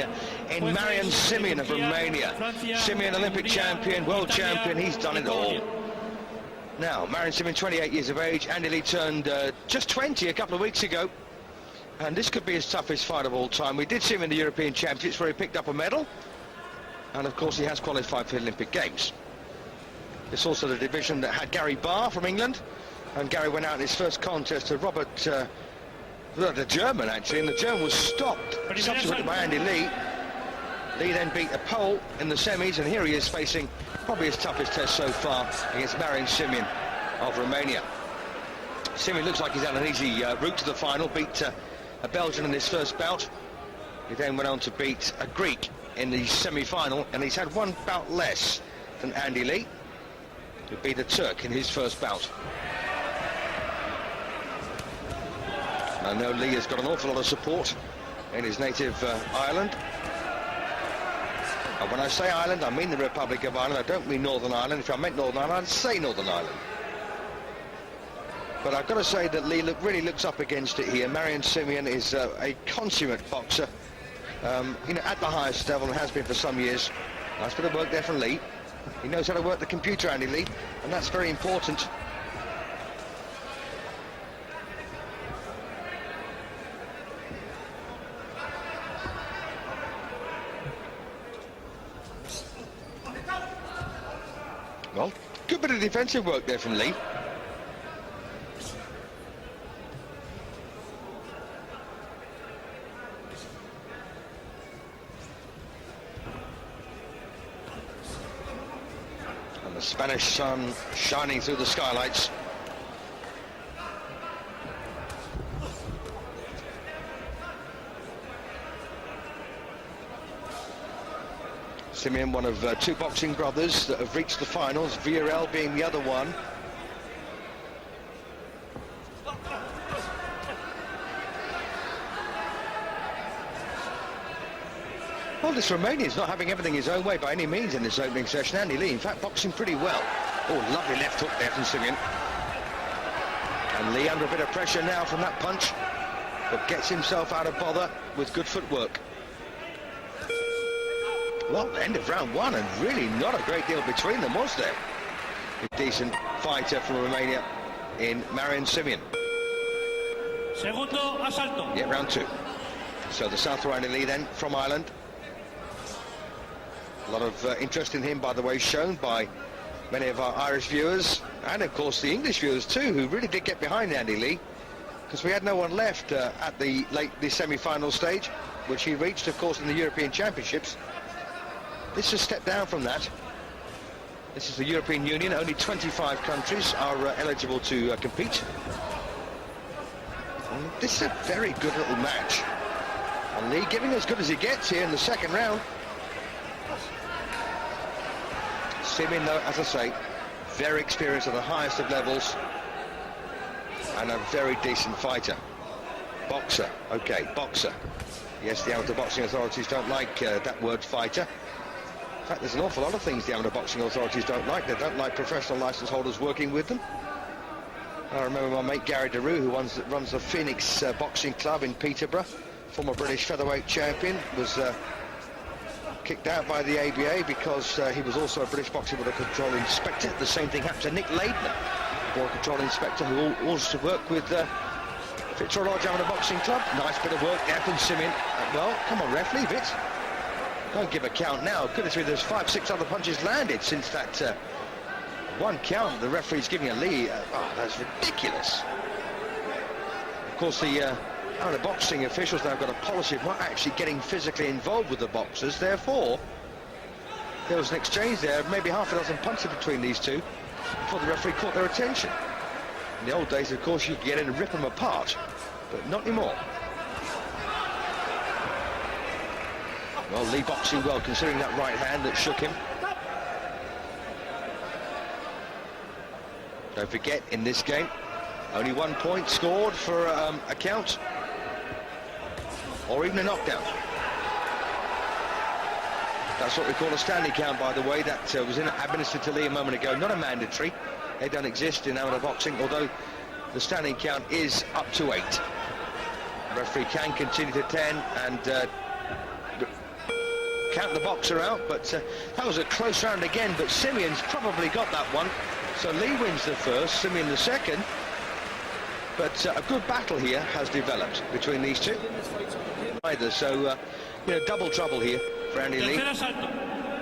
in Marian Simion of Romania. Simion, Olympic champion, world champion, he's done it all. Now, Marian Simion, 28 years of age. Andy Lee turned just 20 a couple of weeks ago. And this could be his toughest fight of all time. We did see him in the European Championships where he picked up a medal. And of course he has qualified for the Olympic Games. It's also the division that had Gary Barr from England. And Gary went out in his first contest to Robert, the German actually, and the German was stopped subsequently by Andy Lee. Lee then beat a Pole in the semis, and here he is facing probably his toughest test so far against Marian Simion of Romania. Simion looks like he's had an easy route to the final, beat a Belgian in his first bout. He then went on to beat a Greek in the semi-final, and he's had one bout less than Andy Lee, who beat a Turk in his first bout. I know Lee has got an awful lot of support in his native Ireland. And when I say Ireland, I mean the Republic of Ireland. I don't mean Northern Ireland. If I meant Northern Ireland, I'd say Northern Ireland. But I've got to say that Lee really looks up against it here. Marian Simion is a consummate boxer, you know, at the highest level, and has been for some years. Nice bit of work there from Lee. He knows how to work the computer, Andy Lee, and that's very important. Well, good bit of defensive work there from Lee. And the Spanish sun shining through the skylights. Simion, one of two boxing brothers that have reached the finals, IRL being the other one. Well, this Romanian's not having everything his own way by any means in this opening session. Andy Lee, in fact, boxing pretty well. Oh, lovely left hook there from Simion. And Lee under a bit of pressure now from that punch, but gets himself out of bother with good footwork. Well, end of round one, and really not a great deal between them, was there? A decent fighter from Romania in Marian Simion. Segundo asalto. Yeah, round two. So the South Rhine Lee then from Ireland. A lot of interest in him, by the way, shown by many of our Irish viewers, and of course the English viewers too, who really did get behind Andy Lee, because we had no one left at the semi-final stage, which he reached, of course, in the European Championships. This is a step down from that. This is the European Union. Only 25 countries are eligible to compete. And this is a very good little match. And Lee giving as good as he gets here in the second round. Simion, though, as I say, very experienced at the highest of levels. And a very decent fighter. Boxer. Okay, boxer. Yes, the amateur boxing authorities don't like that word, fighter. In fact, there's an awful lot of things the amateur boxing authorities don't like. They don't like professional license holders working with them. I remember my mate Gary DeRue, who runs the Phoenix Boxing Club in Peterborough, former British featherweight champion, was kicked out by the ABA because he was also a British boxing with a control inspector. The same thing happened to Nick Laidman, a control inspector who also worked with Fitzroy Lodge Amateur Boxing Club. Nice bit of work there from Simion. Well, come on, ref, leave it. Don't give a count now. Goodness me, there's 5-6 other punches landed since that one count the referee's giving a Lee. Oh, that's ridiculous. Of course, the boxing officials now have got a policy of not actually getting physically involved with the boxers. Therefore, there was an exchange there, maybe half a dozen punches between these two before the referee caught their attention. In the old days, of course, you could get in and rip them apart, but not anymore. Well, Lee boxing well, considering that right hand that shook him. Don't forget, in this game, only 1 point scored for a count, or even a knockdown. That's what we call a standing count, by the way. That was administered to Lee a moment ago. Not a mandatory. They don't exist in amateur boxing, although the standing count is up to 8. The referee can continue to 10 and the boxer out, but that was a close round again, but Simion's probably got that one. So Lee wins the first, Simion the second. But a good battle here has developed between these two. Either, so double trouble here for Andy Lee.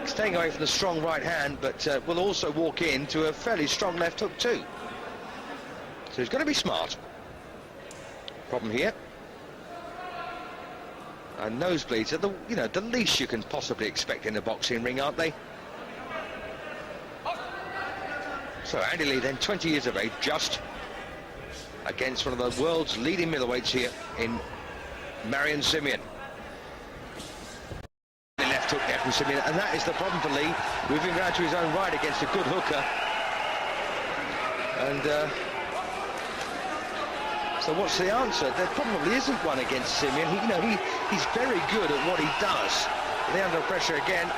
Staying away from the strong right hand, but will also walk into a fairly strong left hook too. So he's got to be smart. Problem here. And nosebleeds are the least you can possibly expect in a boxing ring, aren't they? So Andy Lee, then 20 years of age, just against one of the world's leading middleweights here in Marian Simion. The left hook there from Simion, and that is the problem for Lee, moving round to his own right against a good hooker. And so what's the answer? There probably isn't one against Simion. He's very good at what he does. They're under pressure again.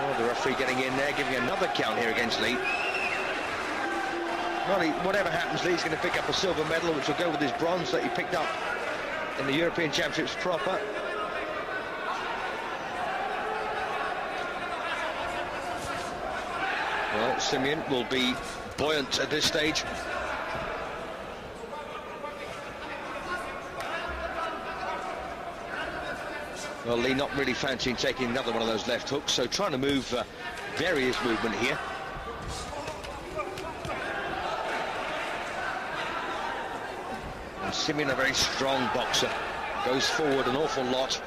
Oh, the referee getting in there, giving another count here against Lee. Well, whatever happens, Lee's going to pick up a silver medal, which will go with his bronze that he picked up in the European Championships proper. Well, Simion will be buoyant at this stage. Well, Lee not really fancying taking another one of those left hooks, so trying to move, vary his movement here. And Simion, a very strong boxer, goes forward an awful lot.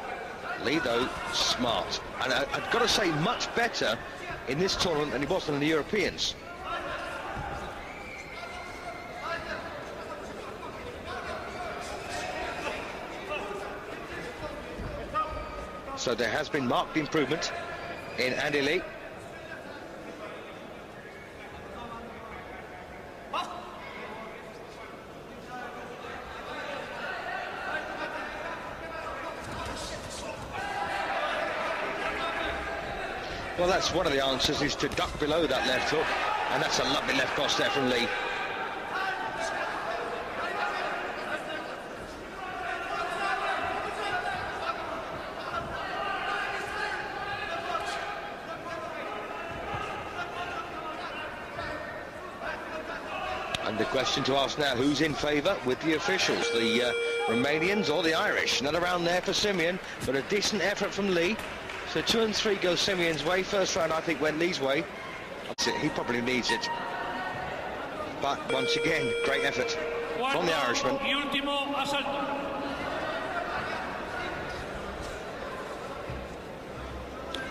Lee, though, smart. And I've got to say, much better in this tournament than he was in the Europeans. So there has been marked improvement in Andy Lee. Well, that's one of the answers, is to duck below that left hook, and that's a lovely left cross there from Lee. And the question to ask now, who's in favour with the officials, the Romanians or the Irish? Not around there for Simion, but a decent effort from Lee. So 2 and 3 go Simion's way. First round, I think, went Lee's way. That's it. He probably needs it. But once again, great effort from the Irishman.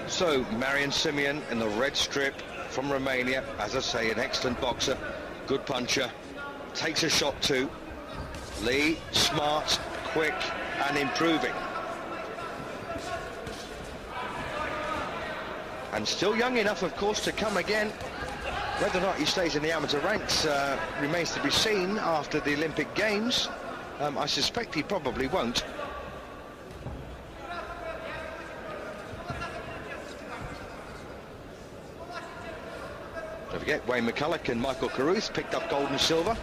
So Marian Simion in the red strip from Romania. As I say, an excellent boxer, good puncher, takes a shot too. Lee, smart, quick, and improving. And still young enough, of course, to come again. Whether or not he stays in the amateur ranks remains to be seen after the Olympic Games. I suspect he probably won't. Don't forget, Wayne McCulloch and Michael Carruth picked up gold and silver.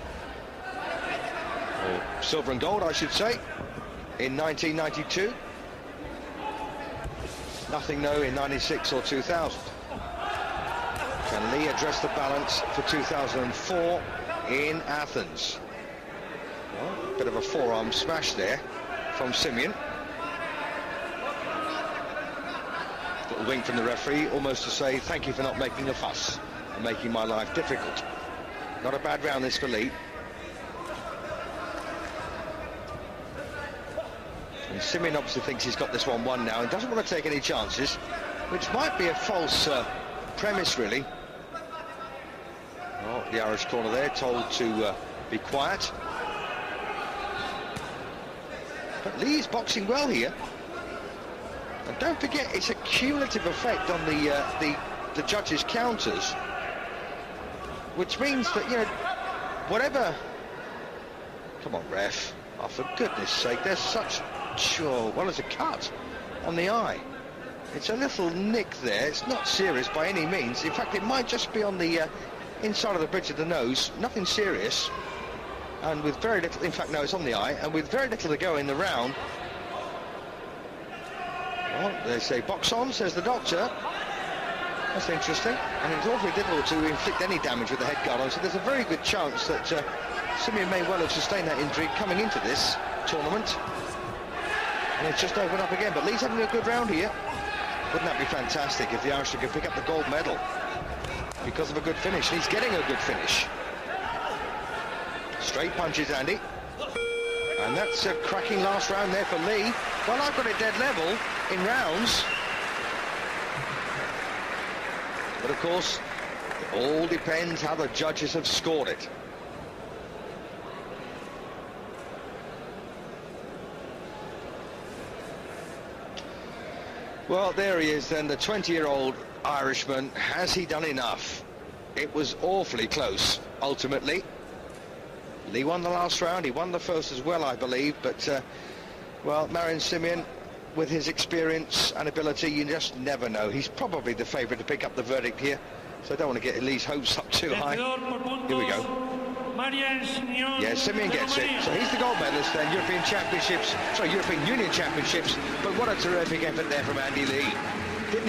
Or silver and gold, I should say, in 1992. Nothing, no, in 96 or 2000. Can Lee address the balance for 2004 in Athens? Well, a bit of a forearm smash there from Simion. Little wink from the referee, almost to say, thank you for not making a fuss and making my life difficult. Not a bad round this for Lee. And Simion obviously thinks he's got this one won now and doesn't want to take any chances, which might be a false premise, really. Oh, the Irish corner there, told to be quiet. But Lee's boxing well here. And don't forget, it's a cumulative effect on the judges' counters, which means that, whatever... Come on, ref. Oh, for goodness sake, there's such... Sure, well, there's a cut on the eye. It's a little nick there. It's not serious by any means. In fact, it might just be on the inside of the bridge of the nose. Nothing serious. And with very little... In fact, no, it's on the eye. And with very little to go in the round... Well, They say box on, says the doctor. That's interesting. And it's awfully difficult to inflict any damage with the head guard on, so there's a very good chance that Simion may well have sustained that injury coming into this tournament. And it's just opened up again, but Lee's having a good round here. Wouldn't that be fantastic if the Irishman could pick up the gold medal because of a good finish? And he's getting a good finish. Straight punches, Andy. And that's a cracking last round there for Lee. Well, I've got it dead level in rounds. But of course, it all depends how the judges have scored it. Well, there he is then, the 20-year-old Irishman. Has he done enough? It was awfully close, ultimately. Lee won the last round, he won the first as well, I believe, but, well, Marian Simion, with his experience and ability, you just never know. He's probably the favourite to pick up the verdict here, so I don't want to get Lee's hopes up too high. Here we go. Marian Simion. Yeah, Simion gets it, so he's the gold medalist then, European Championships, sorry, European Union Championships, but what a terrific effort there from Andy Lee.